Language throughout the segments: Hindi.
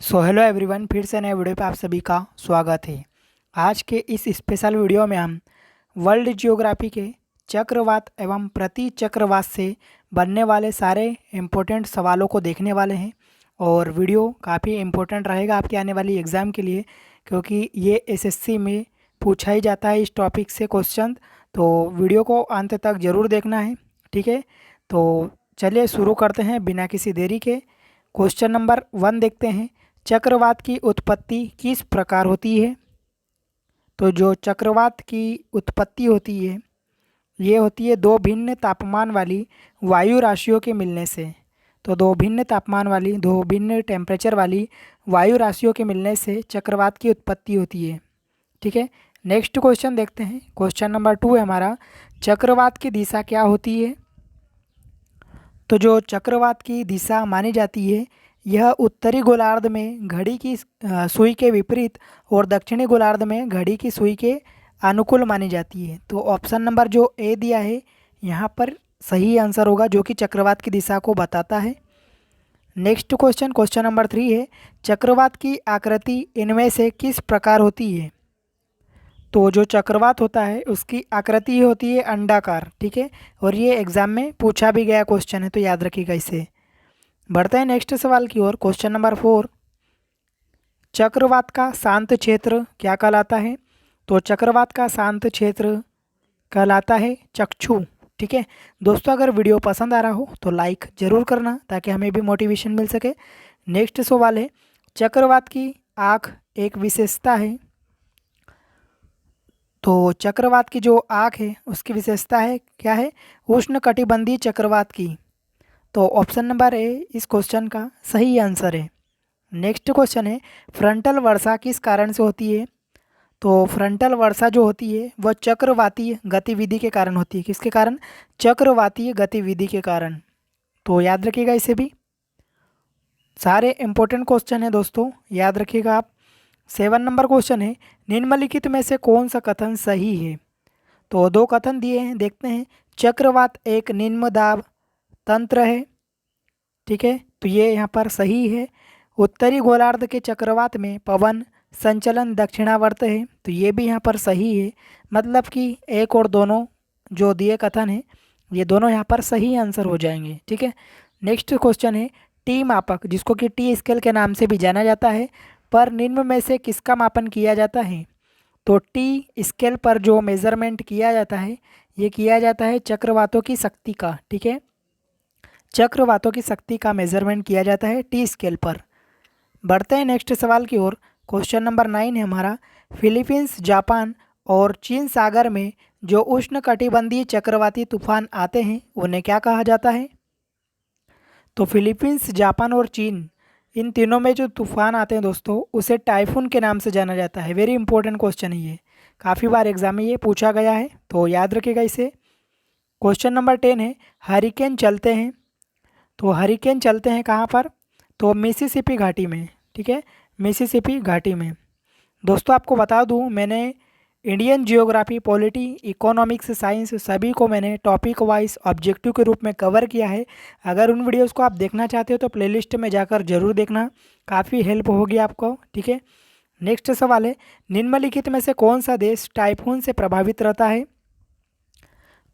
सो हेलो एवरीवन, फिर से नए वीडियो पे आप सभी का स्वागत है। आज के इस स्पेशल वीडियो में हम वर्ल्ड जियोग्राफी के चक्रवात एवं प्रति चक्रवात से बनने वाले सारे इम्पोर्टेंट सवालों को देखने वाले हैं। और वीडियो काफ़ी इम्पोर्टेंट रहेगा आपके आने वाली एग्ज़ाम के लिए, क्योंकि ये एसएससी में पूछा ही जाता है इस टॉपिक से क्वेश्चन। तो वीडियो को अंत तक ज़रूर देखना है, ठीक है। तो चलिए शुरू करते हैं बिना किसी देरी के। क्वेश्चन नंबर 1 देखते हैं। चक्रवात की उत्पत्ति किस प्रकार होती है? तो जो चक्रवात की उत्पत्ति होती है ये होती है दो भिन्न तापमान वाली वायु राशियों के मिलने से। तो दो भिन्न तापमान वाली, दो भिन्न टेम्परेचर वाली वायु राशियों के मिलने से चक्रवात की उत्पत्ति होती है, ठीक है। नेक्स्ट क्वेश्चन देखते हैं। क्वेश्चन नंबर 2 है हमारा, चक्रवात की दिशा क्या होती है? तो जो चक्रवात की दिशा मानी जाती है यह उत्तरी गोलार्ध में घड़ी की सुई के विपरीत और दक्षिणी गोलार्ध में घड़ी की सुई के अनुकूल मानी जाती है। तो ऑप्शन नंबर जो ए दिया है यहाँ पर सही आंसर होगा, जो कि चक्रवात की दिशा को बताता है। नेक्स्ट क्वेश्चन, क्वेश्चन नंबर 3 है, चक्रवात की आकृति इनमें से किस प्रकार होती है? तो जो चक्रवात होता है उसकी आकृति होती है अंडाकार, ठीक है। और ये एग्जाम में पूछा भी गया क्वेश्चन है, तो याद रखिएगा इसे। बढ़ते हैं नेक्स्ट सवाल की ओर। क्वेश्चन नंबर 4, चक्रवात का शांत क्षेत्र क्या कहलाता है? तो चक्रवात का शांत क्षेत्र कहलाता है चक्षु, ठीक है। दोस्तों अगर वीडियो पसंद आ रहा हो तो लाइक ज़रूर करना ताकि हमें भी मोटिवेशन मिल सके। नेक्स्ट सवाल है, चक्रवात की आँख एक विशेषता है। तो चक्रवात की जो आँख है उसकी विशेषता है क्या है? उष्णकटिबंधीय चक्रवात की। तो ऑप्शन नंबर ए इस क्वेश्चन का सही आंसर है। नेक्स्ट क्वेश्चन है, फ्रंटल वर्षा किस कारण से होती है? तो फ्रंटल वर्षा जो होती है वह चक्रवातीय गतिविधि के कारण होती है। किसके कारण? चक्रवातीय गतिविधि के कारण। तो याद रखिएगा इसे भी। सारे इंपॉर्टेंट क्वेश्चन है दोस्तों, याद रखिएगा आप। 7 नंबर क्वेश्चन है, निम्नलिखित में से कौन सा कथन सही है? तो दो कथन दिए हैं, देखते हैं। चक्रवात एक निम्न दाब तंत्र है, ठीक है, तो ये यहाँ पर सही है। उत्तरी गोलार्ध के चक्रवात में पवन संचलन दक्षिणावर्त है, तो ये भी यहाँ पर सही है। मतलब कि एक और दोनों जो दिए कथन है ये दोनों यहाँ पर सही आंसर हो जाएंगे, ठीक है। नेक्स्ट क्वेश्चन है, टी मापक जिसको कि टी स्केल के नाम से भी जाना जाता है, पर निम्न में से किसका मापन किया जाता है? तो टी स्केल पर जो मेज़रमेंट किया जाता है ये किया जाता है चक्रवातों की शक्ति का, ठीक है। चक्रवातों की शक्ति का मेजरमेंट किया जाता है टी स्केल पर। बढ़ते हैं नेक्स्ट सवाल की ओर। क्वेश्चन नंबर 9 है हमारा, फिलीपींस, जापान और चीन सागर में जो उष्णकटिबंधीय चक्रवाती तूफान आते हैं उन्हें क्या कहा जाता है? तो फिलीपींस, जापान और चीन, इन तीनों में जो तूफान आते हैं दोस्तों उसे टाइफून के नाम से जाना जाता है। वेरी इंपॉर्टेंट क्वेश्चन है ये, काफ़ी बार एग्जाम में ये पूछा गया है, तो याद रखिएगा इसे। क्वेश्चन नंबर 10 है, हरिकेन चलते हैं। तो हरिकेन चलते हैं कहाँ पर? तो मिसिसिपी घाटी में, ठीक है, मिसिसिपी घाटी में। दोस्तों आपको बता दूं, मैंने Indian geography, polity, economics, science सभी को मैंने टॉपिक वाइज ऑब्जेक्टिव के रूप में कवर किया है। अगर उन वीडियोस को आप देखना चाहते हो तो प्लेलिस्ट में जाकर जरूर देखना, काफ़ी हेल्प होगी आपको, ठीक है। नेक्स्ट सवाल है, निम्नलिखित में से कौन सा देश टाइफून से प्रभावित रहता है?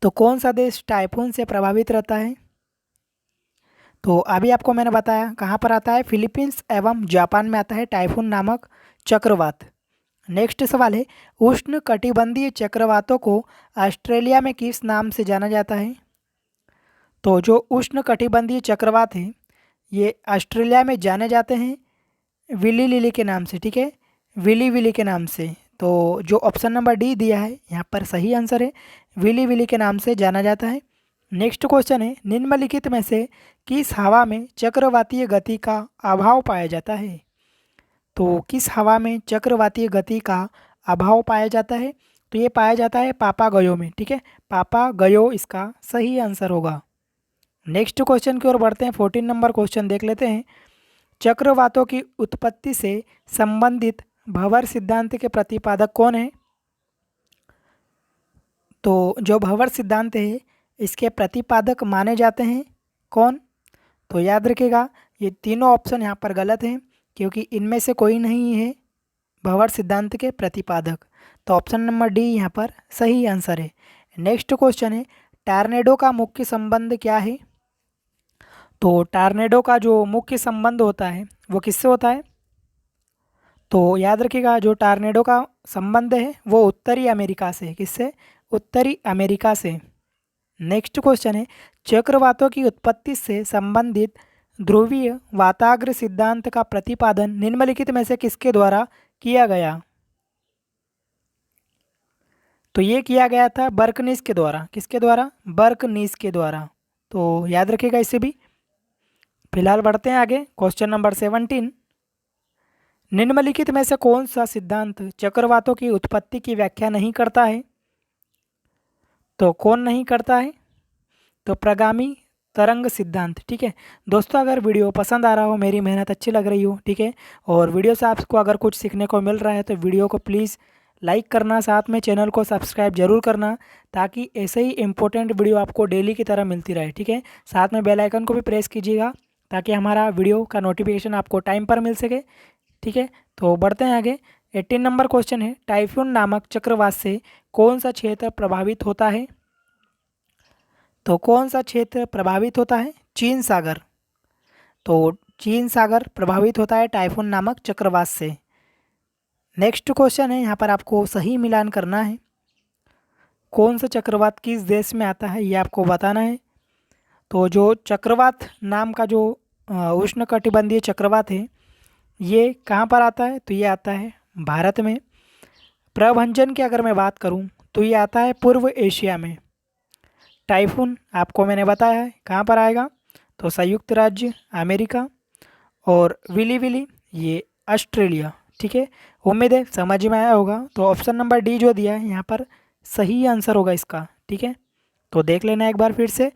तो कौन सा देश टाइफून से प्रभावित रहता है? तो अभी आपको मैंने बताया कहाँ पर आता है, फिलीपींस एवं जापान में आता है टाइफून नामक चक्रवात। नेक्स्ट सवाल है, उष्ण कटिबंधीय चक्रवातों को ऑस्ट्रेलिया में किस नाम से जाना जाता है? तो जो उष्ण कटिबंधीय चक्रवात हैं ये ऑस्ट्रेलिया में जाने जाते हैं विली लिली के नाम से, ठीक है, विली विली के नाम से। तो जो ऑप्शन नंबर डी दिया है यहाँ पर सही आंसर है, विली विली के नाम से जाना जाता है। नेक्स्ट क्वेश्चन है, निम्नलिखित में से किस हवा में चक्रवातीय गति का अभाव पाया जाता है? तो किस हवा में चक्रवातीय गति का अभाव पाया जाता है? तो ये पाया जाता है पापागयो में, ठीक है, पापागयो इसका सही आंसर होगा। नेक्स्ट क्वेश्चन की ओर बढ़ते हैं। 14 नंबर क्वेश्चन देख लेते हैं, चक्रवातों की उत्पत्ति से संबंधित भंवर सिद्धांत के प्रतिपादक कौन है? तो जो भंवर सिद्धांत है इसके प्रतिपादक माने जाते हैं कौन? तो याद रखिएगा ये तीनों ऑप्शन यहाँ पर गलत हैं, क्योंकि इनमें से कोई नहीं है भंवर सिद्धांत के प्रतिपादक। तो ऑप्शन नंबर डी यहाँ पर सही आंसर है। नेक्स्ट क्वेश्चन है, टॉर्नेडो का मुख्य संबंध क्या है? तो टॉर्नेडो का जो मुख्य संबंध होता है वो किससे होता है? तो याद रखिएगा जो टॉर्नेडो का संबंध है वो उत्तरी अमेरिका से। किससे? उत्तरी अमेरिका से। नेक्स्ट क्वेश्चन है, चक्रवातों की उत्पत्ति से संबंधित ध्रुवीय वाताग्र सिद्धांत का प्रतिपादन निम्नलिखित में से किसके द्वारा किया गया? तो ये किया गया था बर्कनीज के द्वारा। किसके द्वारा? बर्कनीज के द्वारा। तो याद रखिएगा इसे भी। फिलहाल बढ़ते हैं आगे। क्वेश्चन नंबर 17, निम्नलिखित में से कौन सा सिद्धांत चक्रवातों की उत्पत्ति की व्याख्या नहीं करता है? तो कौन नहीं करता है? तो प्रगामी तरंग सिद्धांत। ठीक है दोस्तों, अगर वीडियो पसंद आ रहा हो, मेरी मेहनत अच्छी लग रही हो, ठीक है, और वीडियो से आपको अगर कुछ सीखने को मिल रहा है तो वीडियो को प्लीज़ लाइक करना, साथ में चैनल को सब्सक्राइब जरूर करना, ताकि ऐसे ही इंपॉर्टेंट वीडियो आपको डेली की तरह मिलती रहे। ठीक है, साथ में बेल आइकन को भी प्रेस कीजिएगा ताकि हमारा वीडियो का नोटिफिकेशन आपको टाइम पर मिल सके। ठीक है, तो बढ़ते हैं आगे। 18 नंबर क्वेश्चन है, टाइफून नामक चक्रवात से कौन सा क्षेत्र प्रभावित होता है? तो कौन सा क्षेत्र प्रभावित होता है? चीन सागर। तो चीन सागर प्रभावित होता है टाइफून नामक चक्रवात से। नेक्स्ट क्वेश्चन है, यहाँ पर आपको सही मिलान करना है। कौन सा चक्रवात किस देश में आता है ये आपको बताना है। तो जो चक्रवात नाम का जो उष्णकटिबंधीय चक्रवात है ये कहाँ पर आता है? तो ये आता है भारत में। प्रभंजन की अगर मैं बात करूँ तो ये आता है पूर्व एशिया में। टाइफून आपको मैंने बताया है कहाँ पर आएगा, तो संयुक्त राज्य अमेरिका, और विली विली ये ऑस्ट्रेलिया। ठीक है, उम्मीद है समझ में आया होगा। तो ऑप्शन नंबर डी जो दिया है यहाँ पर सही आंसर होगा इसका। ठीक है, तो देख लेना एक बार फिर से।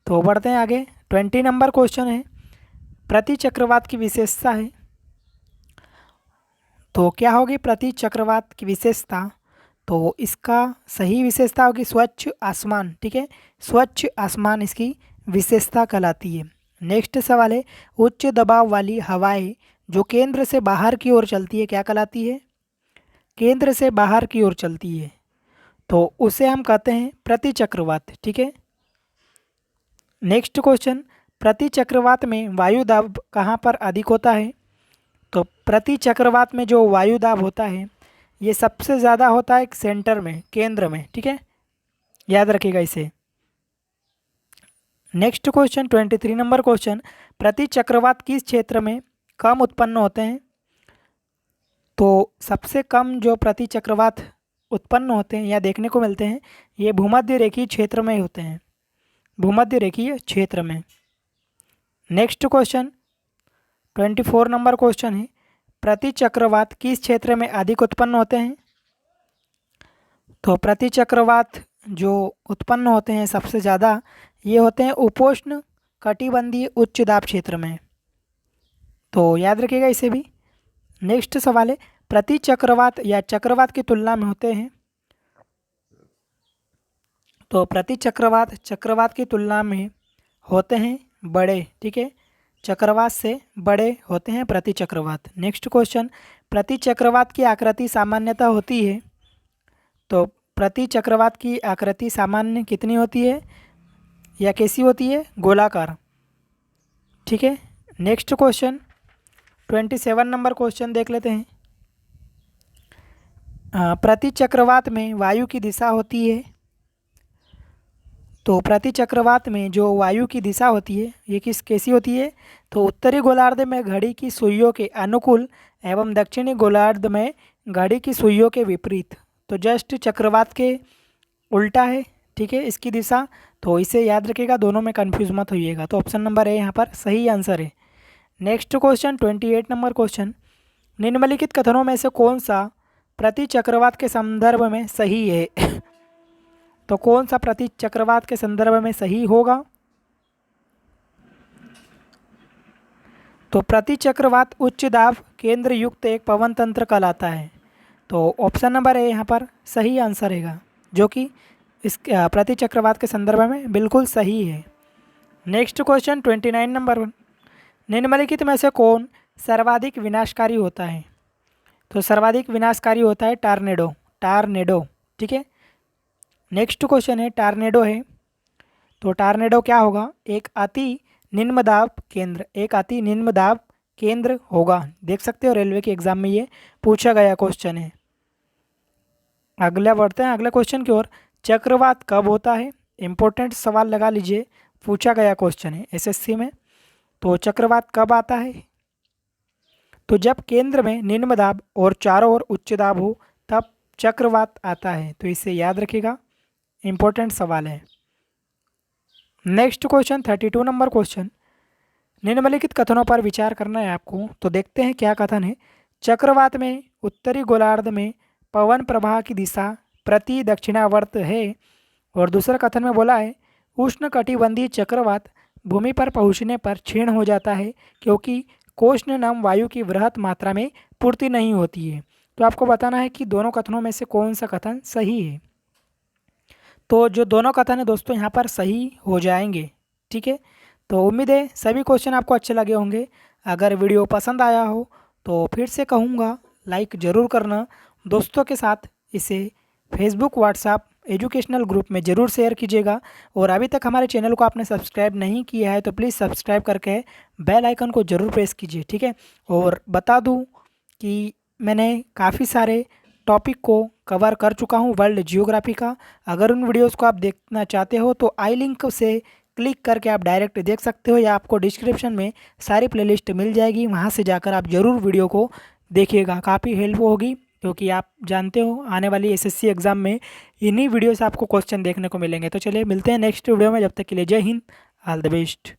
तो बढ़ते हैं आगे। 20 नंबर क्वेश्चन है, प्रति चक्रवात की विशेषता है। तो क्या होगी प्रति चक्रवात की विशेषता? तो इसका सही विशेषता होगी स्वच्छ आसमान। ठीक है, स्वच्छ आसमान इसकी विशेषता कहलाती है। नेक्स्ट सवाल है, उच्च दबाव वाली हवाएं जो केंद्र से बाहर की ओर चलती है क्या कहलाती है? केंद्र से बाहर की ओर चलती है तो उसे हम कहते हैं प्रति चक्रवात। ठीक है, नेक्स्ट क्वेश्चन, प्रति चक्रवात में वायु दाब कहाँ पर अधिक होता है? तो प्रति चक्रवात में जो वायु दाब होता है ये सबसे ज़्यादा होता है सेंटर में, केंद्र में। ठीक है, याद रखिएगा इसे। नेक्स्ट क्वेश्चन 23 नंबर क्वेश्चन, प्रति चक्रवात किस क्षेत्र में कम उत्पन्न होते हैं? तो सबसे कम जो प्रति चक्रवात उत्पन्न होते हैं या देखने को मिलते हैं ये भूमध्य रेखीय क्षेत्र में होते हैं, भूमध्य रेखीय क्षेत्र में। नेक्स्ट क्वेश्चन 24 नंबर क्वेश्चन है, प्रति चक्रवात किस क्षेत्र में अधिक उत्पन्न होते हैं? तो प्रति चक्रवात जो उत्पन्न होते हैं सबसे ज़्यादा ये होते हैं उपोष्ण कटिबंधीय उच्च दाब क्षेत्र में। तो याद रखिएगा इसे भी। नेक्स्ट सवाल है, प्रति चक्रवात या चक्रवात की तुलना में होते हैं। तो प्रति चक्रवात चक्रवात की तुलना में होते हैं बड़े। ठीक है, चक्रवात से बड़े होते हैं प्रति चक्रवात। नेक्स्ट क्वेश्चन, प्रति चक्रवात की आकृति सामान्यतः होती है। तो प्रति चक्रवात की आकृति सामान्य कितनी होती है या कैसी होती है? गोलाकार। ठीक है, नेक्स्ट क्वेश्चन 27 नंबर क्वेश्चन देख लेते हैं। प्रति चक्रवात में वायु की दिशा होती है। तो प्रति चक्रवात में जो वायु की दिशा होती है ये कैसी होती है? तो उत्तरी गोलार्ध में घड़ी की सुइयों के अनुकूल एवं दक्षिणी गोलार्ध में घड़ी की सुइयों के विपरीत। तो जस्ट चक्रवात के उल्टा है। ठीक है, इसकी दिशा। तो इसे याद रखिएगा, दोनों में कन्फ्यूज मत होइएगा। तो ऑप्शन नंबर ए यहाँ पर सही आंसर है। नेक्स्ट क्वेश्चन 28 नंबर क्वेश्चन, निम्नलिखित कथनों में से कौन सा प्रति चक्रवात के संदर्भ में सही है? तो कौन सा प्रति चक्रवात के संदर्भ में सही होगा? तो प्रति चक्रवात उच्च दाब केंद्र युक्त एक पवन तंत्र कहलाता है। तो ऑप्शन नंबर ए यहाँ पर सही आंसर रहेगा, जो कि इस प्रति चक्रवात के संदर्भ में बिल्कुल सही है। नेक्स्ट क्वेश्चन 29 नंबर 1, निम्नलिखित में से कौन सर्वाधिक विनाशकारी होता है? तो सर्वाधिक विनाशकारी होता है टार्नेडो, टार्नेडो, ठीक है। नेक्स्ट क्वेश्चन है टार्नेडो है, तो टार्नेडो क्या होगा? एक अति निम्न दाब केंद्र, एक अति निम्न दाब केंद्र होगा। देख सकते हो रेलवे के एग्जाम में ये पूछा गया क्वेश्चन है। अगला बढ़ते हैं अगले क्वेश्चन की ओर। चक्रवात कब होता है? इंपॉर्टेंट सवाल लगा लीजिए, पूछा गया क्वेश्चन है एसएससी में। तो चक्रवात कब आता है? तो जब केंद्र में निम्न दाब और चारों ओर उच्च दाब हो तब चक्रवात आता है। तो इसे याद रखिएगा, इंपॉर्टेंट सवाल है। नेक्स्ट क्वेश्चन 32 नंबर क्वेश्चन, निम्नलिखित कथनों पर विचार करना है आपको। तो देखते हैं क्या कथन है। चक्रवात में उत्तरी गोलार्ध में पवन प्रवाह की दिशा प्रति दक्षिणावर्त है। और दूसरा कथन में बोला है उष्णकटिबंधीय चक्रवात भूमि पर पहुंचने पर क्षीण हो जाता है क्योंकि कोष्णनम वायु की वृहत मात्रा में पूर्ति नहीं होती है। तो आपको बताना है कि दोनों कथनों में से कौन सा कथन सही है। तो जो दोनों कथन है दोस्तों यहाँ पर सही हो जाएंगे, ठीक है। तो उम्मीद है सभी क्वेश्चन आपको अच्छे लगे होंगे। अगर वीडियो पसंद आया हो तो फिर से कहूँगा लाइक ज़रूर करना, दोस्तों के साथ इसे फेसबुक व्हाट्सएप एजुकेशनल ग्रुप में ज़रूर शेयर कीजिएगा। और अभी तक हमारे चैनल को आपने सब्सक्राइब नहीं किया है तो प्लीज़ सब्सक्राइब करके बेल आइकन को ज़रूर प्रेस कीजिए, ठीक है। और बता दूं कि मैंने काफ़ी सारे टॉपिक को कवर कर चुका हूं वर्ल्ड जियोग्राफी का। अगर उन वीडियोस को आप देखना चाहते हो तो आई लिंक से क्लिक करके आप डायरेक्ट देख सकते हो, या आपको डिस्क्रिप्शन में सारी प्लेलिस्ट मिल जाएगी, वहां से जाकर आप ज़रूर वीडियो को देखिएगा, काफ़ी हेल्प होगी। क्योंकि आप जानते हो आने वाली एसएससी एग्ज़ाम में इन्हीं वीडियो से आपको क्वेश्चन देखने को मिलेंगे। तो चलिए मिलते हैं नेक्स्ट वीडियो में, जब तक के लिए जय हिंद, ऑल द बेस्ट।